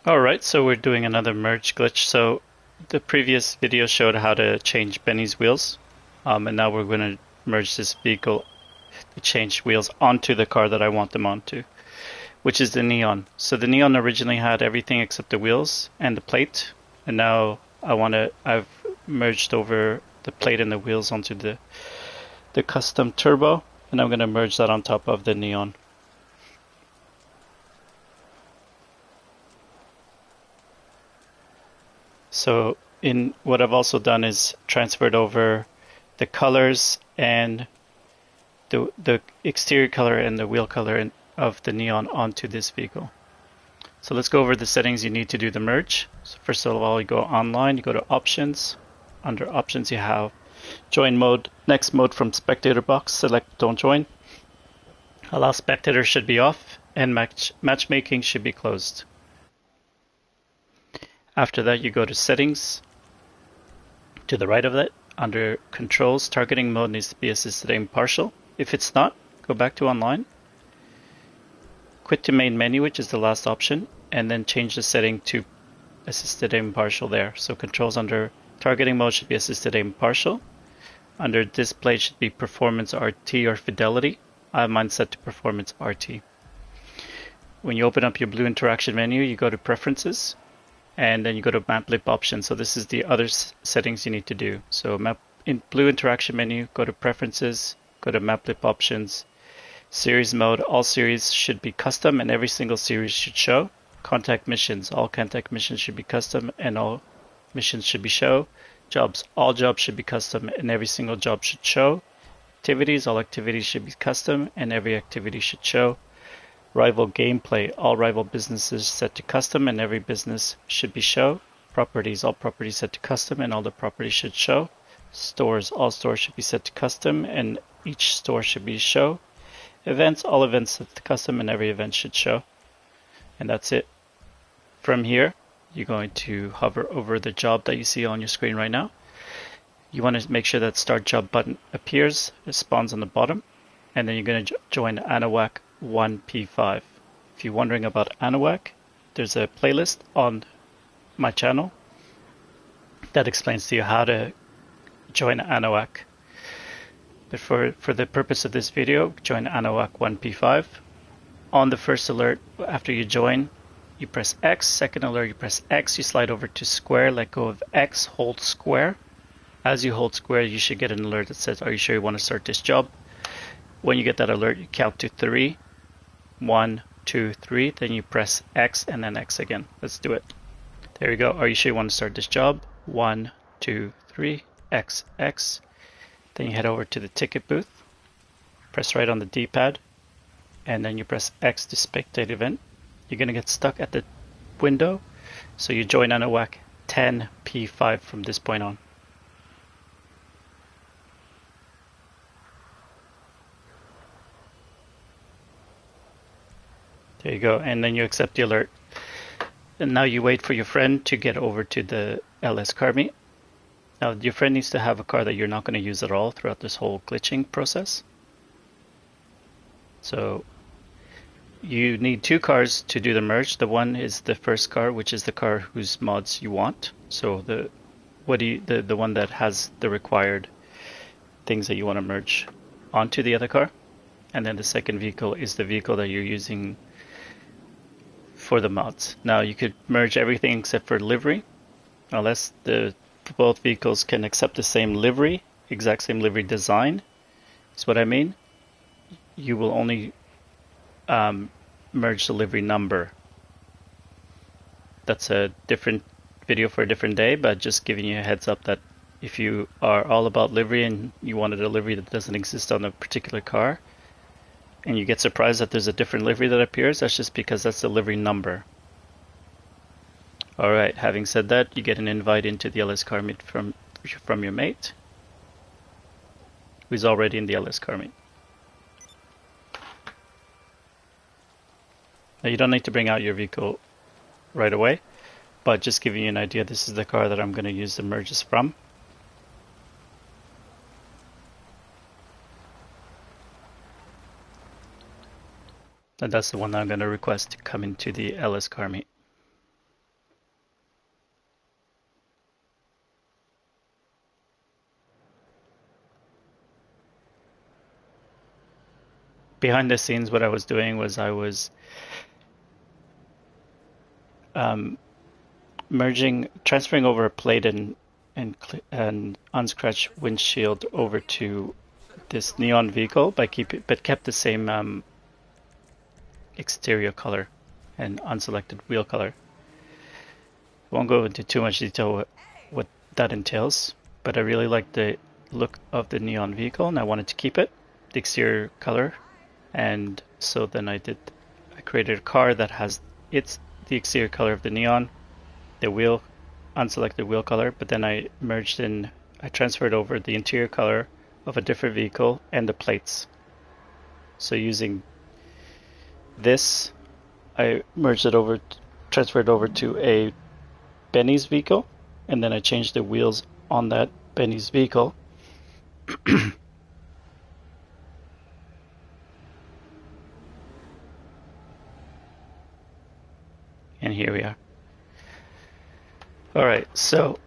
Alright, so we're doing another merge glitch. So the previous video showed how to change Benny's wheels, and now we're going to merge this vehicle to change wheels onto the car that I want them onto, which is the Neon. So the Neon originally had everything except the wheels and the plate, and now I've merged over the plate and the wheels onto the custom turbo, and I'm going to merge that on top of the Neon. So in what I've also done is transferred over the colors and the exterior color and the wheel color of the Neon onto this vehicle. So let's go over the settings you need to do the merge. So first of all, you go online, you go to options. Under options, you have join mode, next mode from spectator box, select don't join. Allow spectator should be off and matchmaking should be closed. After that, you go to settings. To the right of it, under controls, targeting mode needs to be assisted aim partial. If it's not, go back to online. Quit to main menu, which is the last option, and then change the setting to assisted aim partial there. So controls under targeting mode should be assisted aim partial. Under display should be performance RT or fidelity. I have mine set to performance RT. When you open up your blue interaction menu, you go to preferences, and then you go to map lip options. So this is the other settings you need to do. So in blue interaction menu, go to preferences, go to map lip options, series mode, all series should be custom and every single series should show. Contact missions, all contact missions should be custom and all missions should be show. Jobs, all jobs should be custom and every single job should show. Activities, all activities should be custom and every activity should show. Rival gameplay, all rival businesses set to custom and every business should be show. Properties, all properties set to custom and all the properties should show. Stores, all stores should be set to custom and each store should be show. Events, all events set to custom and every event should show. And that's it. From here, you're going to hover over the job that you see on your screen right now. You want to make sure that start job button appears, it spawns on the bottom, and then you're going to join Anahuac 1P5. If you're wondering about Anahuac, there's a playlist on my channel that explains to you how to join Anahuac. But for the purpose of this video, join Anahuac 1P5. On the first alert, after you join, you press X. Second alert, you press X. You slide over to square, let go of X, hold square. As you hold square, you should get an alert that says, are you sure you want to start this job? When you get that alert, you count to 3. 1, 2, 3. Then you press X and then X again. Let's do it. There you go. Are you sure you want to start this job? 1, 2, 3. X, X. Then you head over to the ticket booth. Press right on the D-pad. And then you press X to spectate event. You're going to get stuck at the window. So you join Anahuac 10P5 from this point on. There you go, and then you accept the alert. And now you wait for your friend to get over to the LS car meet. Now your friend needs to have a car that you're not going to use at all throughout this whole glitching process. So you need 2 cars to do the merge. The one is the first car, which is the car whose mods you want. So the one that has the required things that you want to merge onto the other car. And then the second vehicle is the vehicle that you're using for the mods. Now you could merge everything except for livery, unless both vehicles can accept the same livery, exact same livery design. That's what I mean. You will only merge the livery number. That's a different video for a different day, but just giving you a heads up that if you are all about livery and you wanted a livery that doesn't exist on a particular car, and you get surprised that there's a different livery that appears, that's just because that's the livery number. Alright, having said that, you get an invite into the LS car meet from your mate, who's already in the LS car meet. Now you don't need to bring out your vehicle right away, but just giving you an idea, this is the car that I'm going to use the merges from. And that's the one that I'm going to request to come into the LS car meet. behind the scenes, what I was doing was I was transferring over a plate and unscratched windshield over to this neon vehicle, but kept the same exterior color and unselected wheel color. I won't go into too much detail what that entails, but I really like the look of the neon vehicle and I wanted to keep it, the exterior color, and so then I created a car that has the exterior color of the neon, the unselected wheel color, but then I transferred over the interior color of a different vehicle and the plates. So using this, I transferred over to a Benny's vehicle, and then I changed the wheels on that Benny's vehicle. And here we are. Alright, so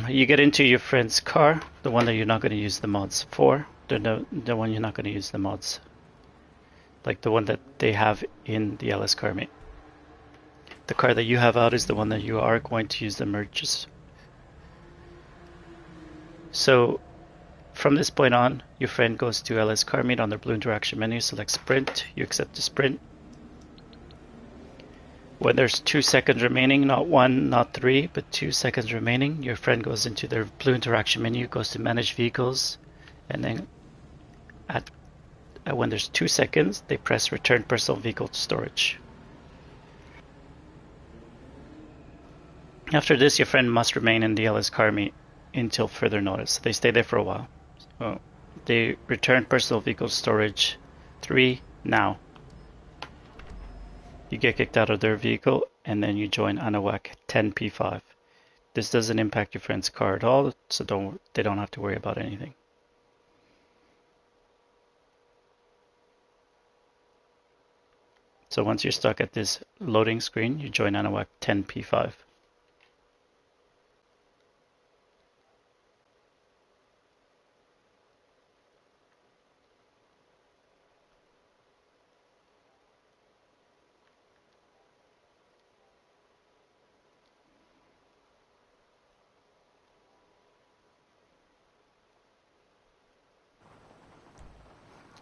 you get into your friend's car, the one that you're not going to use the mods for, the one you're not going to use the mods, like the one that they have in the LS CarMate. The car that you have out is the one that you are going to use the merges. So from this point on, your friend goes to LS CarMate on their blue interaction menu, select sprint, you accept the sprint. When there's 2 seconds remaining, not 1, not 3, but 2 seconds remaining, your friend goes into their blue interaction menu, goes to manage vehicles, and then when there's 2 seconds, they press return personal vehicle to storage. After this, your friend must remain in the LS CarMate until further notice. They stay there for a while. So they return personal vehicle storage 3 now. You get kicked out of their vehicle and then you join Anahuac 10P5. This doesn't impact your friend's car at all, so they don't have to worry about anything. So once you're stuck at this loading screen, you join Anahuac 10P5.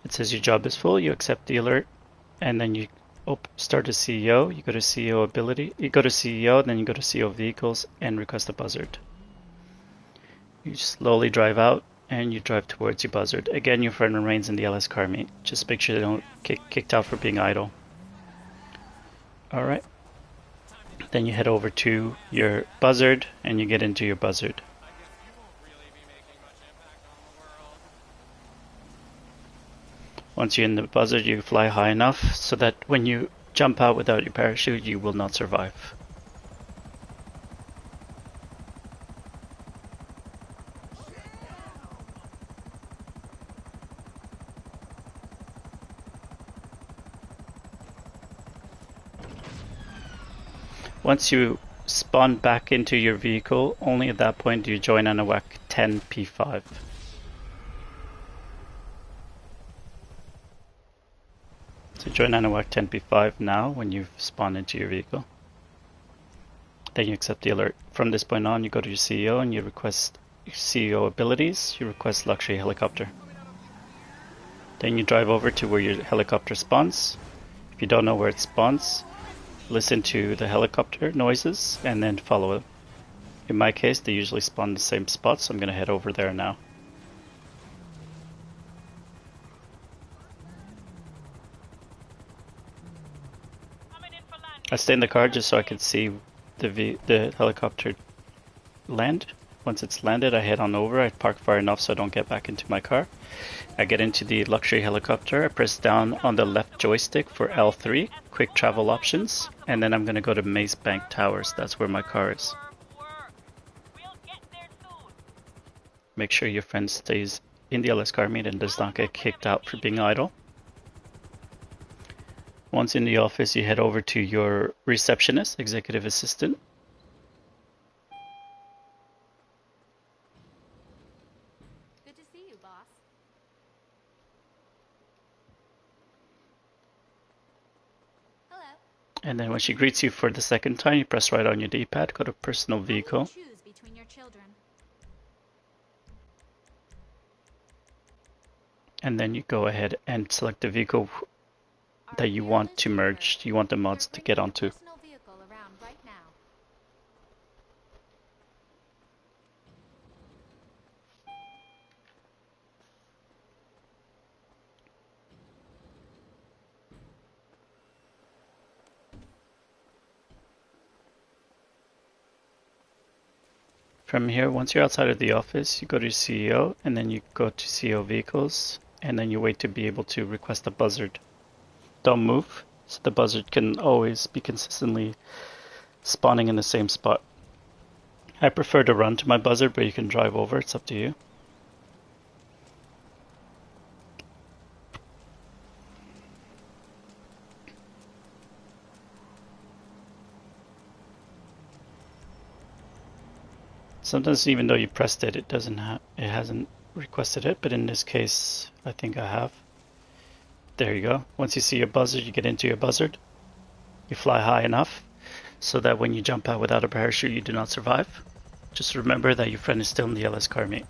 It says your job is full, you accept the alert, and then you start a CEO, you go to CEO ability, you go to CEO, then you go to CEO vehicles and request a buzzard. You slowly drive out and you drive towards your buzzard. Again, your friend remains in the LS CarMate. Just make sure they don't get kicked out for being idle. Alright. Then you head over to your buzzard and you get into your buzzard. Once you're in the buzzard, you fly high enough so that when you jump out without your parachute, you will not survive. Once you spawn back into your vehicle, only at that point do you join Anahuac 10P5. So join Anahuac 10P5 now when you've spawned into your vehicle. Then you accept the alert. From this point on, you go to your CEO and you request CEO abilities. You request luxury helicopter. Then you drive over to where your helicopter spawns. If you don't know where it spawns, listen to the helicopter noises and then follow it. In my case, they usually spawn in the same spot, so I'm going to head over there now. I stay in the car just so I can see the helicopter land. Once it's landed, I head on over. I park far enough so I don't get back into my car. I get into the luxury helicopter. I press down on the left joystick for L3, quick travel options, and then I'm going to go to Maze Bank Towers. That's where my car is. Make sure your friend stays in the LS CarMate and does not get kicked out for being idle. Once in the office, you head over to your receptionist, executive assistant. Good to see you, boss. And then when she greets you for the second time, you press right on your D-pad, go to personal vehicle. Choose between your children. And then you go ahead and select the vehicle that you want to merge, you want the mods to get onto. Personal vehicle around right now. From here, once you're outside of the office, you go to CEO, and then you go to CEO vehicles, and then you wait to be able to request a buzzard. Don't move, so the buzzard can always be consistently spawning in the same spot. I prefer to run to my buzzard, but you can drive over, it's up to you. Sometimes even though you pressed it, it hasn't requested it, but in this case, I think I have. There you go. Once you see your buzzard, you get into your buzzard. You fly high enough so that when you jump out without a parachute, you do not survive. Just remember that your friend is still in the LS car meet.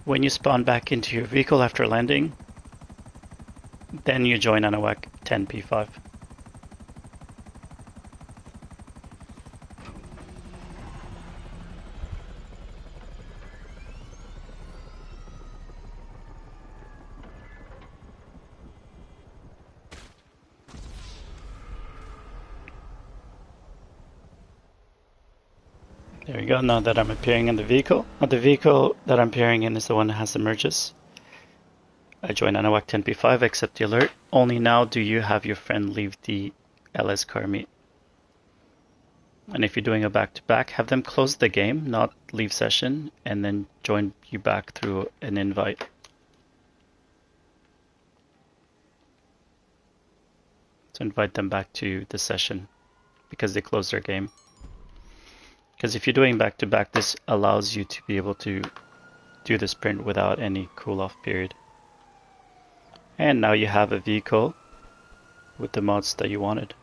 When you spawn back into your vehicle after landing, then you join Anahuac 10 P5. There we go, now that I'm appearing in the vehicle. The vehicle that I'm appearing in is the one that has the merges. I join Anahuac 10 P5, accept the alert. Only now do you have your friend leave the LS car meet. And if you're doing a back-to-back, have them close the game, not leave session, and then join you back through an invite. So invite them back to the session because they closed their game. Because if you're doing back-to-back, this allows you to be able to do the sprint without any cool-off period. And now you have a vehicle with the mods that you wanted.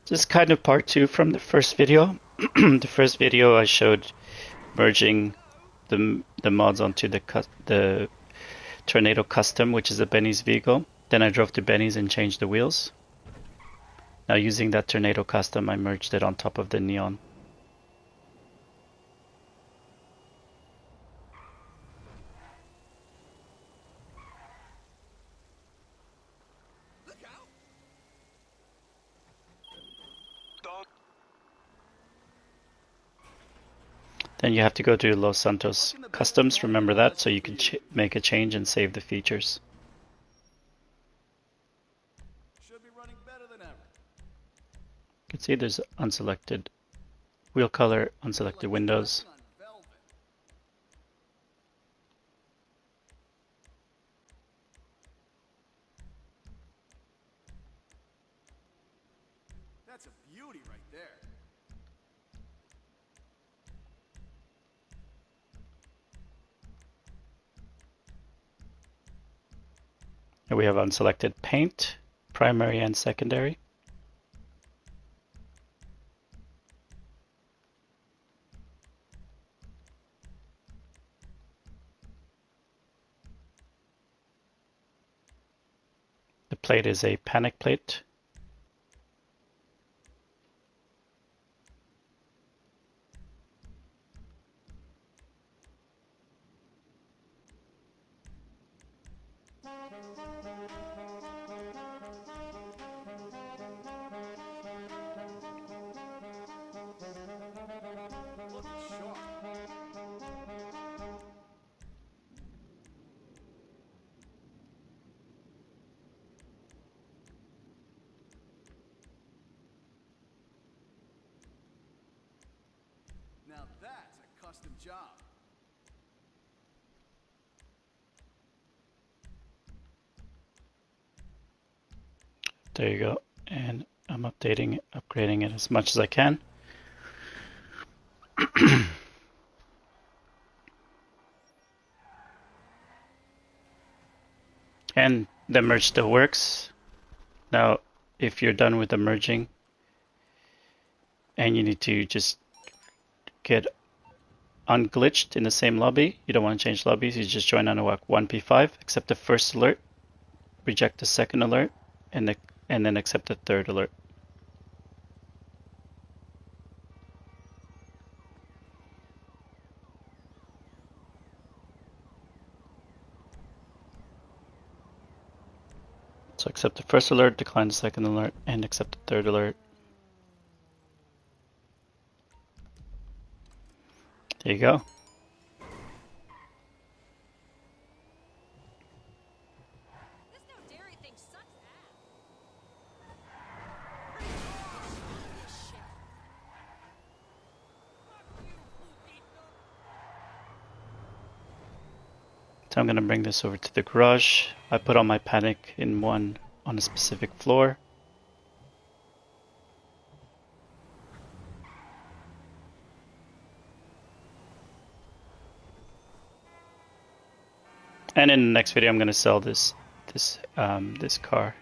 This is kind of part 2 from the first video. The first video I showed merging the mods onto the Tornado Custom, which is a Benny's vehicle. Then I drove to Benny's and changed the wheels. Now using that Tornado Custom, I merged it on top of the Neon. Then you have to go to Los Santos Customs, remember that, so you can make a change and save the features. Should be running better than ever. You can see there's unselected wheel color, unselected windows. That's a beauty right there. And we have unselected paint, primary and secondary. The plate is a panic plate. Now that's a custom job. There you go. And I'm updating it, upgrading it as much as I can. And the merge still works. Now, if you're done with the merging and you need to just get unglitched in the same lobby, you don't want to change lobbies, you just join on a Online P5, accept the first alert, reject the second alert, and then accept the third alert. So accept the first alert, decline the second alert, and accept the third alert. There you go. This no dairy thing sucks ass. So I'm going to bring this over to the garage. I put all my panic in one on a specific floor. And in the next video, I'm going to sell this car.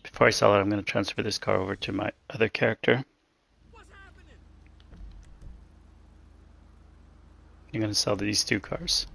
Before I sell it, I'm going to transfer this car over to my other character. I'm going to sell these two cars.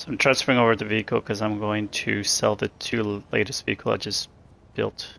So I'm transferring over the vehicle because I'm going to sell the two latest vehicle I just built.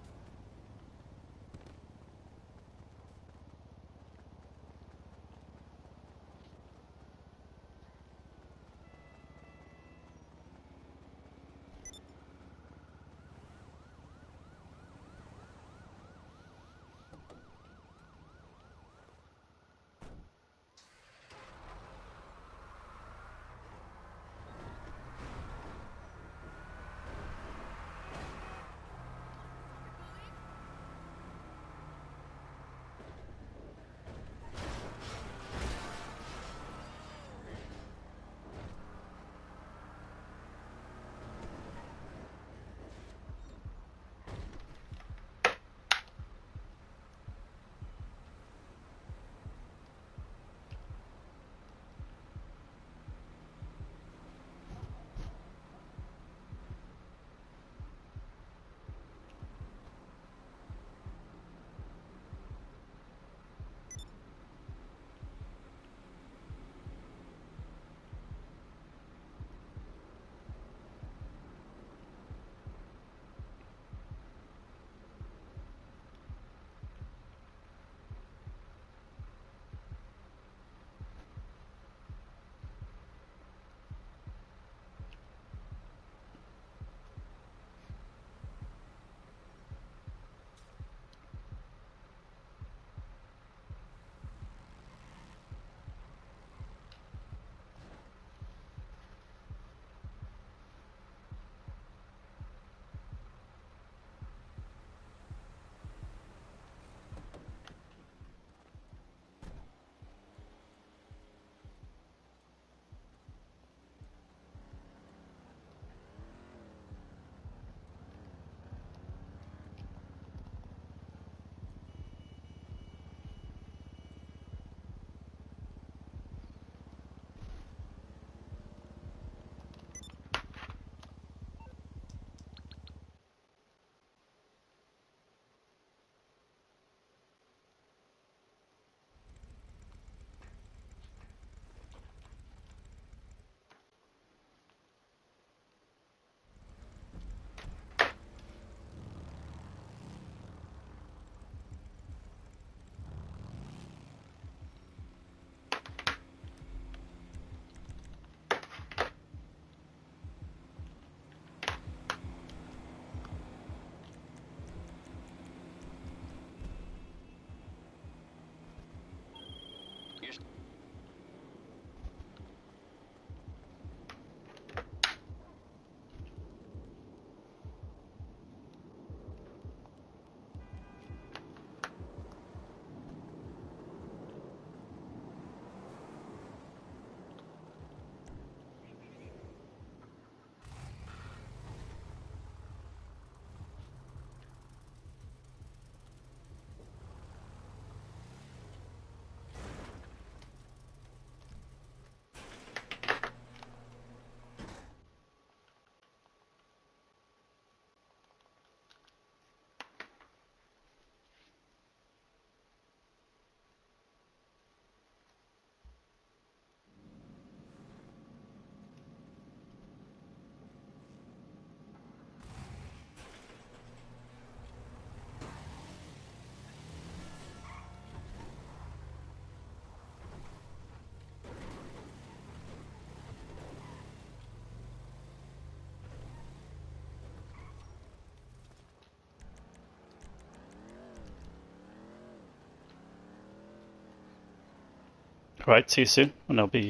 Alright, see you soon, and I'll be